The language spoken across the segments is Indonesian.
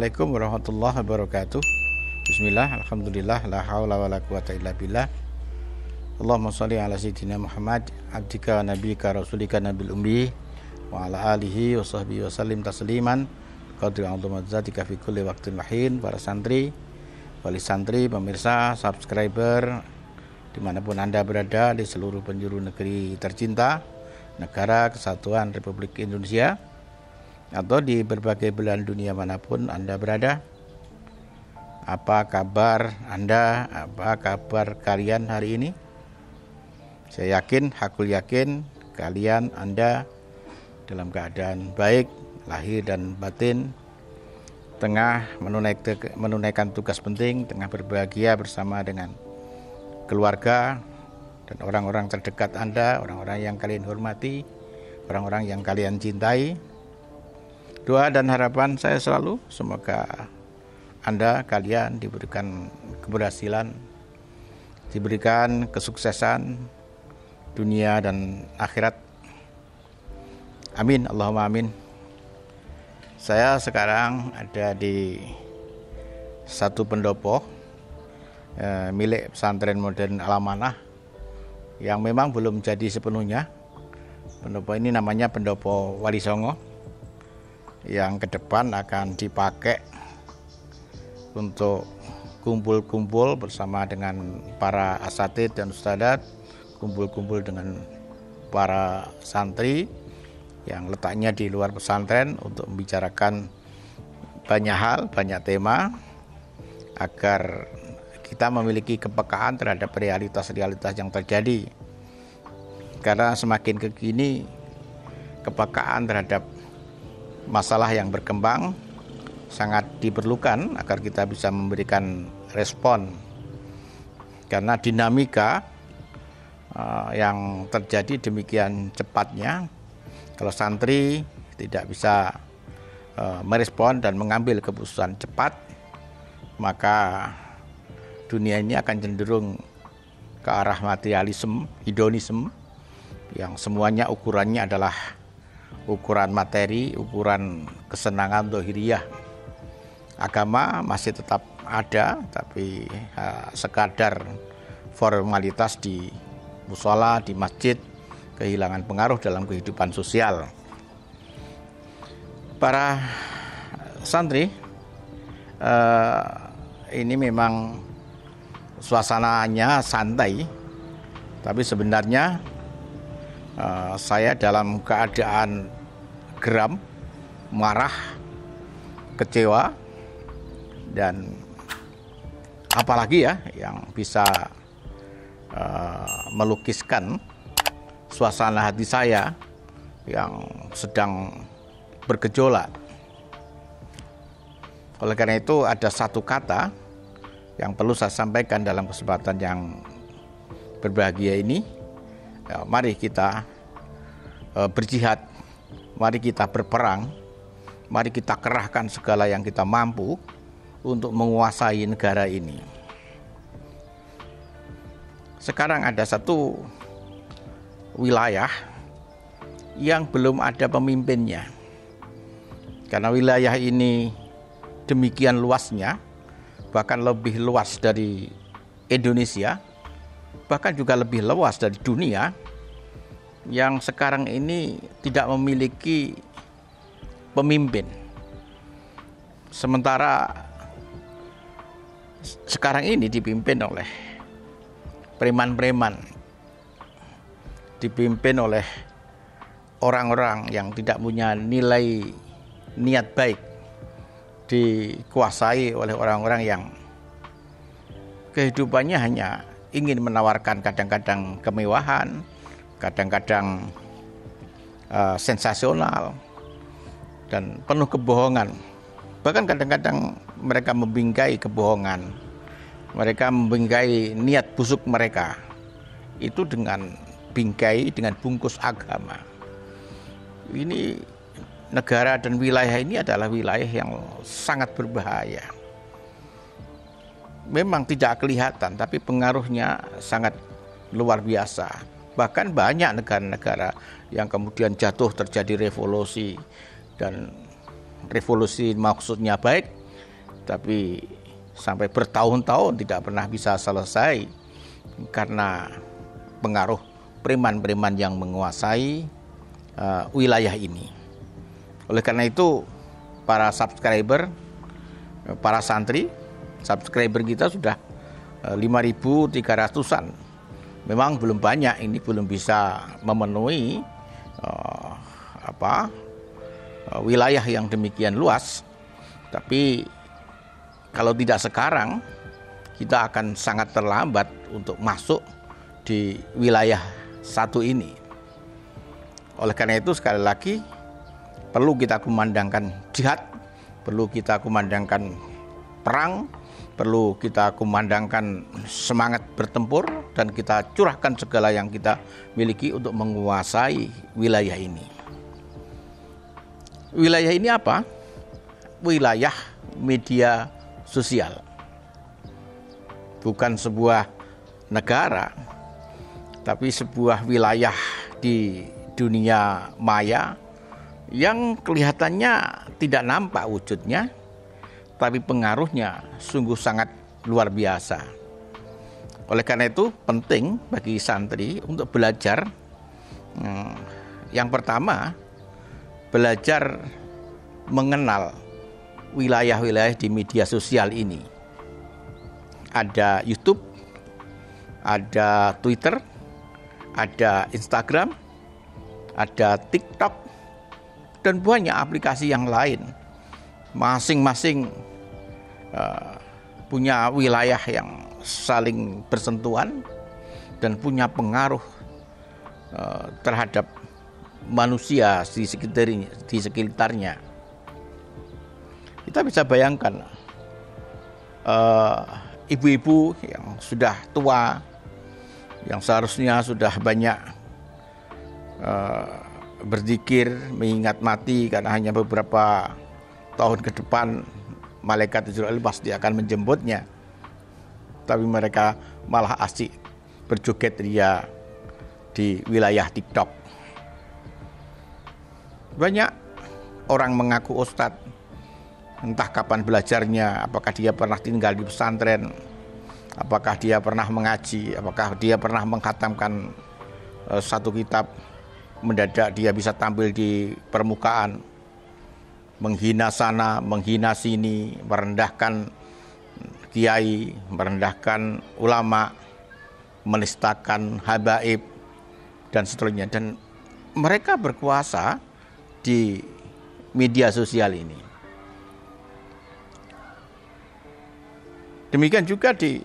Assalamualaikum warahmatullahi wabarakatuh. Bismillah, alhamdulillah, la haula wa la quwata illa billah. Allahumma sholli ala sayyidina Muhammad, abdika nabika rasulika nabil ummi, wa ala alihi wa sahbihi wa sallim tasliman qadri azzatika fi kulli waqtin mahin. Para santri, wali santri, pemirsa, subscriber dimanapun Anda berada di seluruh penjuru negeri tercinta, negara kesatuan Republik Indonesia, atau di berbagai belahan dunia manapun Anda berada. Apa kabar Anda? Apa kabar kalian hari ini? Saya yakin, hakul yakin kalian Anda dalam keadaan baik, lahir dan batin, tengah menunaikan tugas penting, tengah berbahagia bersama dengan keluarga dan orang-orang terdekat Anda, orang-orang yang kalian hormati, orang-orang yang kalian cintai. Doa dan harapan saya selalu semoga Anda, kalian diberikan keberhasilan, diberikan kesuksesan dunia dan akhirat. Amin, Allahumma amin. Saya sekarang ada di satu pendopo milik pesantren modern Al-Amanah yang memang belum jadi sepenuhnya. Pendopo ini namanya Pendopo Wali Songo, yang ke depan akan dipakai untuk kumpul-kumpul bersama dengan para asatidz dan ustadzat, kumpul-kumpul dengan para santri yang letaknya di luar pesantren untuk membicarakan banyak hal, banyak tema, agar kita memiliki kepekaan terhadap realitas-realitas yang terjadi. Karena semakin kekini, kepekaan terhadap masalah yang berkembang sangat diperlukan agar kita bisa memberikan respon, karena dinamika yang terjadi demikian cepatnya. Kalau santri tidak bisa merespon dan mengambil keputusan cepat, maka dunia ini akan cenderung ke arah materialisme, hedonisme, yang semuanya ukurannya adalah ukuran materi, ukuran kesenangan dohiriyah. Agama masih tetap ada, tapi sekadar formalitas di musola, di masjid, kehilangan pengaruh dalam kehidupan sosial. Para santri, ini memang suasananya santai, tapi sebenarnya saya dalam keadaan geram, marah, kecewa, dan apalagi ya yang bisa melukiskan suasana hati saya yang sedang bergejolak. Oleh karena itu ada satu kata yang perlu saya sampaikan dalam kesempatan yang berbahagia ini. Ya, mari kita berjihad, mari kita berperang, mari kita kerahkan segala yang kita mampu untuk menguasai negara ini. Sekarang ada satu wilayah yang belum ada pemimpinnya, karena wilayah ini demikian luasnya, bahkan lebih luas dari Indonesia, bahkan juga lebih luas dari dunia, yang sekarang ini tidak memiliki pemimpin. Sementara sekarang ini dipimpin oleh preman-preman, dipimpin oleh orang-orang yang tidak punya nilai niat baik, dikuasai oleh orang-orang yang kehidupannya hanya ingin menawarkan kadang-kadang kemewahan, kadang-kadang sensasional, dan penuh kebohongan. Bahkan kadang-kadang mereka membingkai kebohongan, mereka membingkai niat busuk mereka itu dengan bingkai, dengan bungkus agama. Ini negara dan wilayah ini adalah wilayah yang sangat berbahaya. Memang tidak kelihatan, tapi pengaruhnya sangat luar biasa. Bahkan banyak negara-negara yang kemudian jatuh terjadi revolusi, dan revolusi maksudnya baik, tapi sampai bertahun-tahun tidak pernah bisa selesai karena pengaruh preman-preman yang menguasai wilayah ini. Oleh karena itu, para subscriber, para santri, subscriber kita sudah 5.300-an. Memang belum banyak, ini belum bisa memenuhi wilayah yang demikian luas. Tapi kalau tidak sekarang, kita akan sangat terlambat untuk masuk di wilayah satu ini. Oleh karena itu, sekali lagi perlu kita kumandangkan jihad, perlu kita kumandangkan perang, perlu kita kumandangkan semangat bertempur, dan kita curahkan segala yang kita miliki untuk menguasai wilayah ini. Wilayah ini apa? Wilayah media sosial. Bukan sebuah negara, tapi sebuah wilayah di dunia maya yang kelihatannya tidak nampak wujudnya, tapi pengaruhnya sungguh sangat luar biasa. Oleh karena itu penting bagi santri untuk belajar. Yang pertama, belajar mengenal wilayah-wilayah di media sosial ini. Ada YouTube, ada Twitter, ada Instagram, ada TikTok, dan banyak aplikasi yang lain. Masing-masing punya wilayah yang saling bersentuhan dan punya pengaruh terhadap manusia di sekitarnya. Kita bisa bayangkan ibu-ibu yang sudah tua, yang seharusnya sudah banyak berzikir, mengingat mati karena hanya beberapa tahun ke depan malaikat Israel pasti akan menjemputnya. Tapi mereka malah asik berjoget ria di wilayah TikTok. Banyak orang mengaku ustadz, entah kapan belajarnya, apakah dia pernah tinggal di pesantren, apakah dia pernah mengaji, apakah dia pernah mengkhatamkan satu kitab. Mendadak dia bisa tampil di permukaan, menghina sana, menghina sini, merendahkan kiai, merendahkan ulama, menistakan habaib, dan seterusnya. Dan mereka berkuasa di media sosial ini. Demikian juga di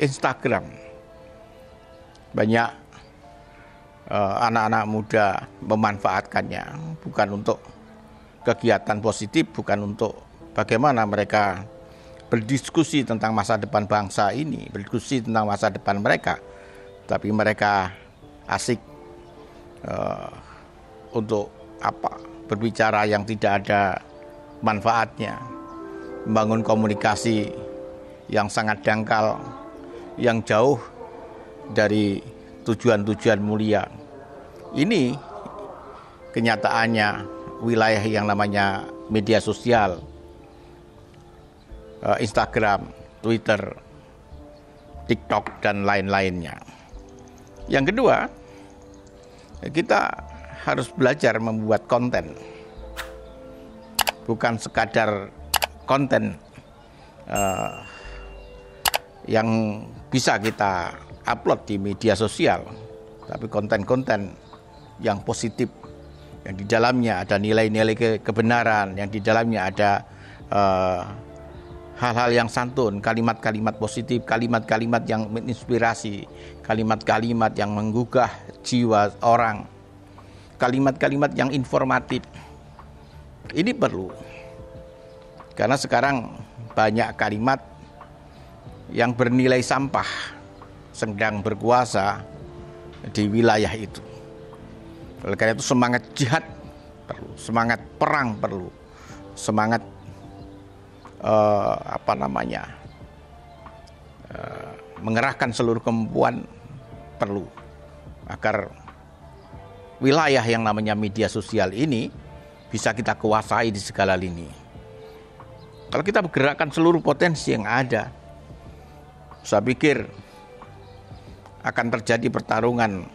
Instagram. Banyak anak-anak muda memanfaatkannya, bukan untuk kegiatan positif, bukan untuk bagaimana mereka berdiskusi tentang masa depan bangsa ini, berdiskusi tentang masa depan mereka, tapi mereka asik untuk berbicara yang tidak ada manfaatnya, membangun komunikasi yang sangat dangkal, yang jauh dari tujuan-tujuan mulia. Ini kenyataannya wilayah yang namanya media sosial, Instagram, Twitter, TikTok, dan lain-lainnya. Yang kedua, kita harus belajar membuat konten. Bukan sekadar konten yang bisa kita upload di media sosial, tapi konten-konten yang positif, yang di dalamnya ada nilai-nilai kebenaran, yang di dalamnya ada hal-hal yang santun, kalimat-kalimat positif, kalimat-kalimat yang menginspirasi, kalimat-kalimat yang menggugah jiwa orang, kalimat-kalimat yang informatif. Ini perlu, karena sekarang banyak kalimat yang bernilai sampah sedang berkuasa di wilayah itu. Oleh karena itu semangat jihad perlu, semangat perang perlu, semangat mengerahkan seluruh kemampuan perlu, agar wilayah yang namanya media sosial ini bisa kita kuasai di segala lini. Kalau kita menggerakkan seluruh potensi yang ada, saya pikir akan terjadi pertarungan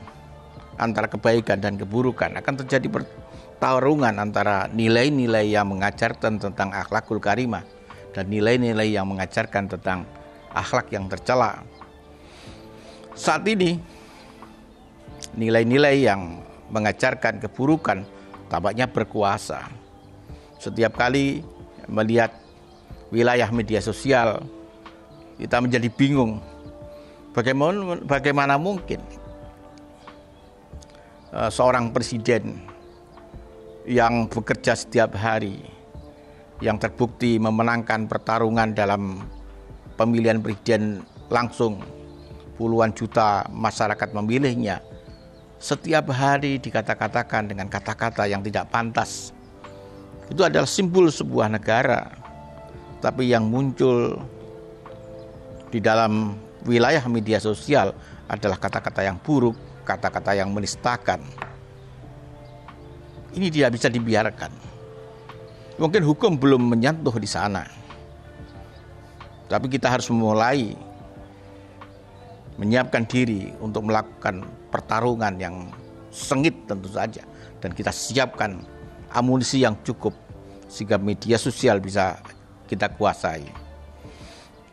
antara kebaikan dan keburukan, akan terjadi pertarungan antara nilai-nilai yang mengajarkan tentang akhlakul karimah dan nilai-nilai yang mengajarkan tentang akhlak yang tercela. Saat ini nilai-nilai yang mengajarkan keburukan tampaknya berkuasa. Setiap kali melihat wilayah media sosial, kita menjadi bingung. Bagaimana mungkin seorang presiden yang bekerja setiap hari, yang terbukti memenangkan pertarungan dalam pemilihan presiden langsung, puluhan juta masyarakat memilihnya, setiap hari dikata-katakan dengan kata-kata yang tidak pantas. Itu adalah simbol sebuah negara. Tapi yang muncul di dalam wilayah media sosial adalah kata-kata yang buruk, kata-kata yang menistakan. Ini tidak bisa dibiarkan. Mungkin hukum belum menyentuh di sana, tapi kita harus memulai menyiapkan diri untuk melakukan pertarungan yang sengit tentu saja, dan kita siapkan amunisi yang cukup sehingga media sosial bisa kita kuasai.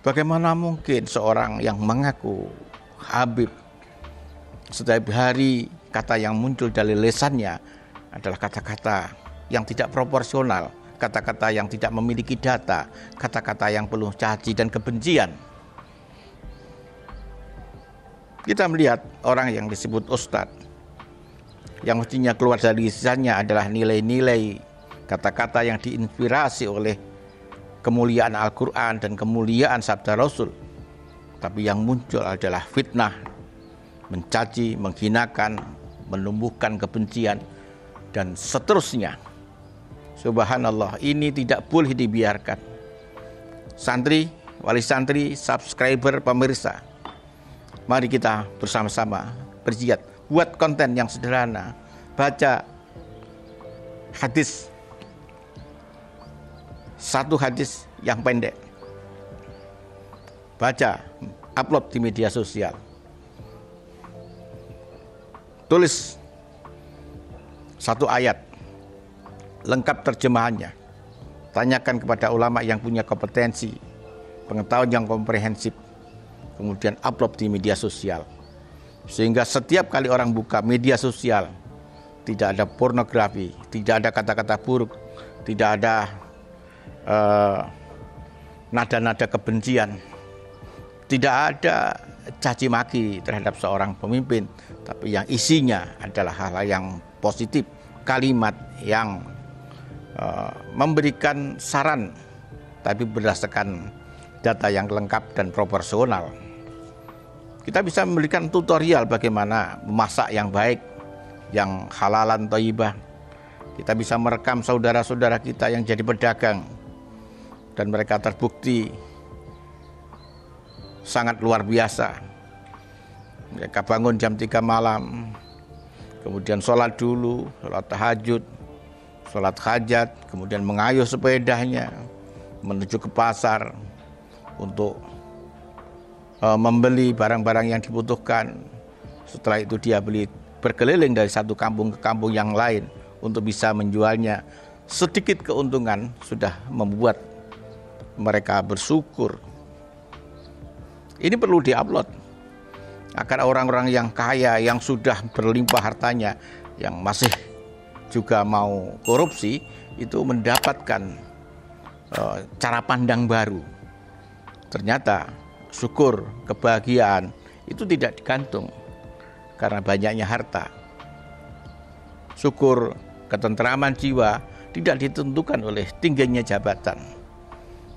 Bagaimana mungkin seorang yang mengaku Habib, setiap hari kata yang muncul dari lisannya adalah kata-kata yang tidak proporsional, kata-kata yang tidak memiliki data, kata-kata yang penuh caci dan kebencian. Kita melihat orang yang disebut ustadz, yang mestinya keluar dari lisannya adalah nilai-nilai, kata-kata yang diinspirasi oleh kemuliaan Al-Quran dan kemuliaan Sabda Rasul, tapi yang muncul adalah fitnah, mencaci, menghinakan, menumbuhkan kebencian, dan seterusnya. Subhanallah, ini tidak boleh dibiarkan. Santri, wali santri, subscriber, pemirsa, mari kita bersama-sama berjihad. Buat konten yang sederhana, baca hadis, satu hadis yang pendek, baca, upload di media sosial, tulis satu ayat lengkap terjemahannya, tanyakan kepada ulama yang punya kompetensi, pengetahuan yang komprehensif, kemudian upload di media sosial, sehingga setiap kali orang buka media sosial tidak ada pornografi, tidak ada kata-kata buruk, tidak ada nada-nada kebencian, tidak ada caci maki terhadap seorang pemimpin, tapi yang isinya adalah hal-hal yang positif, kalimat yang memberikan saran, tapi berdasarkan data yang lengkap dan proporsional. Kita bisa memberikan tutorial bagaimana memasak yang baik, yang halalan thayyibah. Kita bisa merekam saudara-saudara kita yang jadi pedagang, dan mereka terbukti sangat luar biasa. Mereka bangun jam 3 malam, kemudian sholat dulu, sholat tahajud, sholat hajat, kemudian mengayuh sepedanya menuju ke pasar untuk membeli barang-barang yang dibutuhkan. Setelah itu dia berkeliling dari satu kampung ke kampung yang lain untuk bisa menjualnya. Sedikit keuntungan sudah membuat mereka bersyukur. Ini perlu diupload agar orang-orang yang kaya, yang sudah berlimpah hartanya, yang masih juga mau korupsi, itu mendapatkan cara pandang baru. Ternyata syukur, kebahagiaan itu tidak digantung karena banyaknya harta. Syukur, ketentraman jiwa tidak ditentukan oleh tingginya jabatan.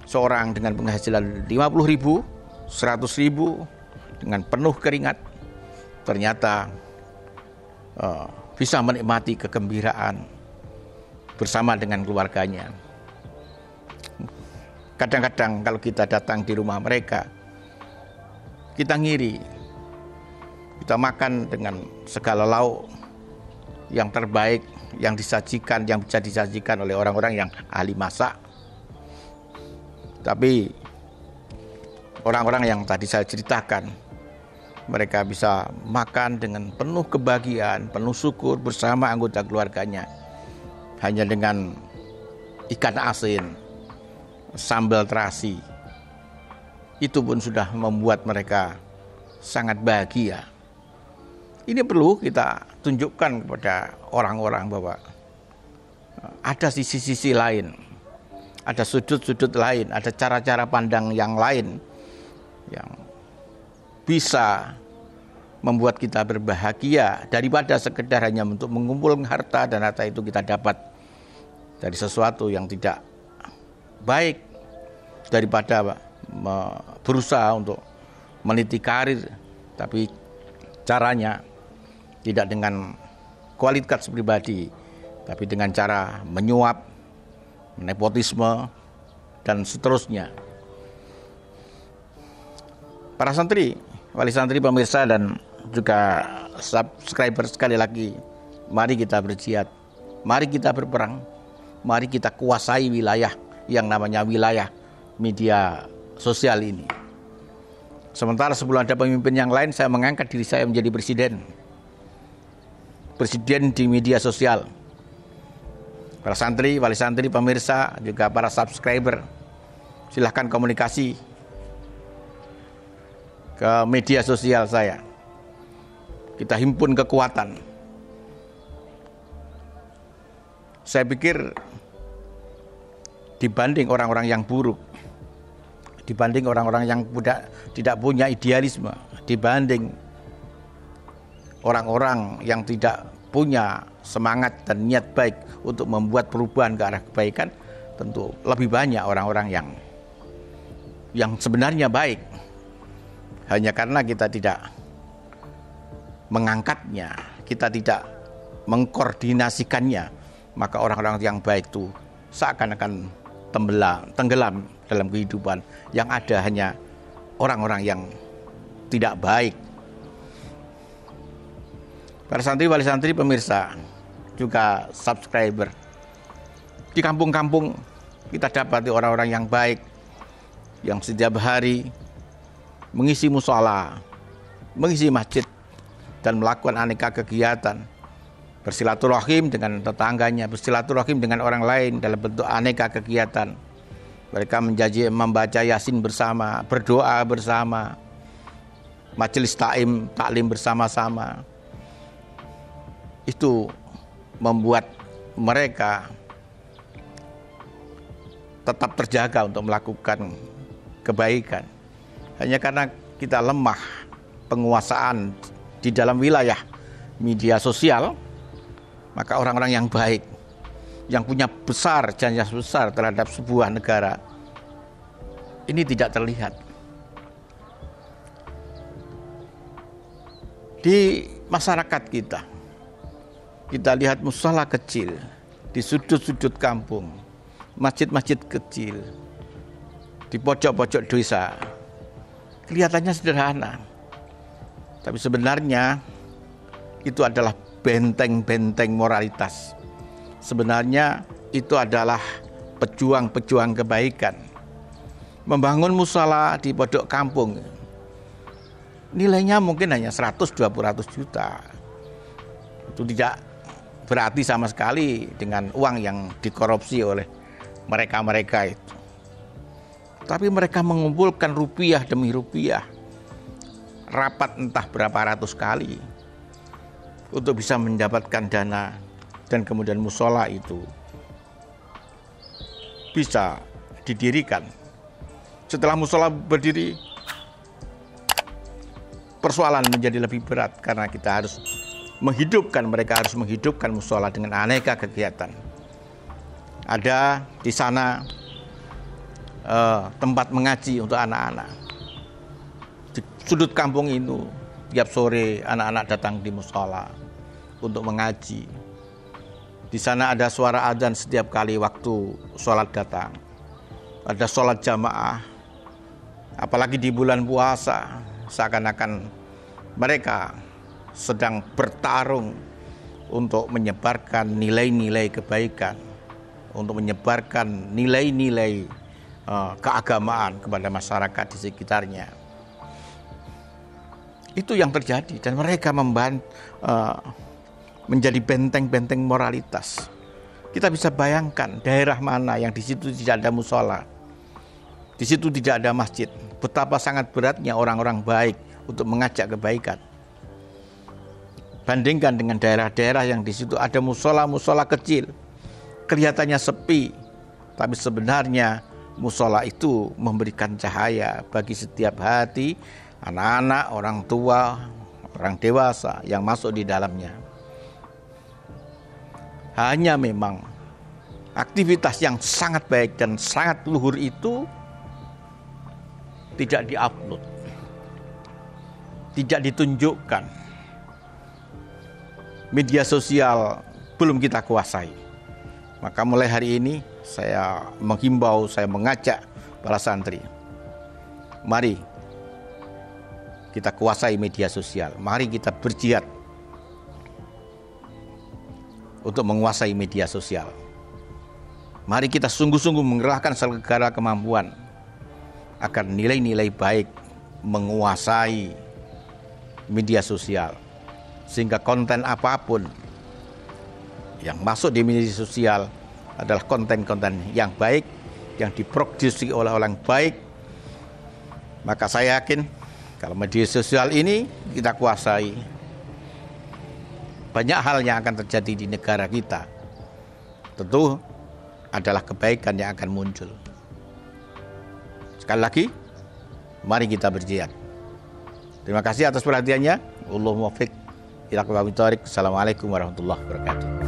Seorang dengan penghasilan 50.000, 100.000 dengan penuh keringat, ternyata bisa menikmati kegembiraan bersama dengan keluarganya. Kadang-kadang kalau kita datang di rumah mereka, kita ngiri. Kita makan dengan segala lauk yang terbaik, yang disajikan, yang bisa disajikan oleh orang-orang yang ahli masak. Tapi orang-orang yang tadi saya ceritakan, mereka bisa makan dengan penuh kebahagiaan, penuh syukur bersama anggota keluarganya. Hanya dengan ikan asin, sambal terasi, itu pun sudah membuat mereka sangat bahagia. Ini perlu kita tunjukkan kepada orang-orang bahwa ada sisi-sisi lain, ada sudut-sudut lain, ada cara-cara pandang yang lain yang bisa membuat kita berbahagia daripada sekedar hanya untuk mengumpulkan harta, dan harta itu kita dapat dari sesuatu yang tidak baik, daripada berusaha untuk meniti karir tapi caranya tidak dengan kualitas pribadi, tapi dengan cara menyuap, nepotisme, dan seterusnya. Para santri, wali santri, pemirsa, dan juga subscriber, sekali lagi, mari kita berjihad, mari kita berperang, mari kita kuasai wilayah yang namanya wilayah media sosial ini. Sementara sebelum ada pemimpin yang lain, saya mengangkat diri saya menjadi presiden di media sosial. Para santri, wali santri, pemirsa, juga para subscriber, silahkan komunikasi ke media sosial saya. Kita himpun kekuatan. Saya pikir dibanding orang-orang yang buruk, dibanding orang-orang yang tidak punya idealisme, dibanding orang-orang yang tidak punya semangat dan niat baik untuk membuat perubahan ke arah kebaikan, tentu lebih banyak orang-orang yang sebenarnya baik. Hanya karena kita tidak mengangkatnya, kita tidak mengkoordinasikannya, maka orang-orang yang baik itu seakan-akan tenggelam dalam kehidupan. Yang ada hanya orang-orang yang tidak baik. Para santri, wali santri, pemirsa, juga subscriber, di kampung-kampung kita dapati orang-orang yang baik, yang setiap hari mengisi mushola, mengisi masjid, dan melakukan aneka kegiatan, bersilaturahim dengan tetangganya, bersilaturahim dengan orang lain dalam bentuk aneka kegiatan. Mereka membaca Yasin bersama, berdoa bersama, majelis taklim bersama-sama. Itu membuat mereka tetap terjaga untuk melakukan kebaikan. Hanya karena kita lemah penguasaan di dalam wilayah media sosial, maka orang-orang yang baik, yang punya jasa besar terhadap sebuah negara, ini tidak terlihat. Di masyarakat kita lihat mushola kecil di sudut-sudut kampung, masjid-masjid kecil di pojok-pojok desa, kelihatannya sederhana, tapi sebenarnya itu adalah benteng-benteng moralitas. Sebenarnya itu adalah pejuang-pejuang kebaikan. Membangun mushola di pojok kampung, nilainya mungkin hanya 100-200 juta. Itu tidak berarti sama sekali dengan uang yang dikorupsi oleh mereka-mereka itu. Tapi mereka mengumpulkan rupiah demi rupiah, rapat entah berapa ratus kali untuk bisa mendapatkan dana, dan kemudian mushola itu bisa didirikan. Setelah mushola berdiri, persoalan menjadi lebih berat karena kita mereka harus menghidupkan mushola dengan aneka kegiatan. Ada di sana tempat mengaji untuk anak-anak. Di sudut kampung itu tiap sore anak-anak datang di mushola untuk mengaji. Di sana ada suara adzan setiap kali waktu sholat datang. Ada sholat jamaah. Apalagi di bulan puasa, seakan-akan mereka sedang bertarung untuk menyebarkan nilai-nilai kebaikan, untuk menyebarkan nilai-nilai keagamaan kepada masyarakat di sekitarnya. Itu yang terjadi, dan mereka menjadi benteng-benteng moralitas. Kita bisa bayangkan daerah mana yang di situ tidak ada musola, di situ tidak ada masjid. Betapa sangat beratnya orang-orang baik untuk mengajak kebaikan. Bandingkan dengan daerah-daerah yang di situ ada musola-musola kecil, kelihatannya sepi, tapi sebenarnya musola itu memberikan cahaya bagi setiap hati anak-anak, orang tua, orang dewasa yang masuk di dalamnya. Hanya memang aktivitas yang sangat baik dan sangat luhur itu tidak diupload, tidak ditunjukkan. Media sosial belum kita kuasai. Maka mulai hari ini saya menghimbau, saya mengajak para santri, mari kita kuasai media sosial, mari kita berjihad untuk menguasai media sosial. Mari kita sungguh-sungguh mengerahkan segala kemampuan agar nilai-nilai baik menguasai media sosial, sehingga konten apapun yang masuk di media sosial adalah konten-konten yang baik, yang diproduksi oleh orang baik. Maka saya yakin kalau media sosial ini kita kuasai, banyak hal yang akan terjadi di negara kita. Tentu adalah kebaikan yang akan muncul. Sekali lagi, mari kita berjihad. Terima kasih atas perhatiannya. Allahumma fiq ila aqwamit thoriq. Assalamualaikum warahmatullahi wabarakatuh.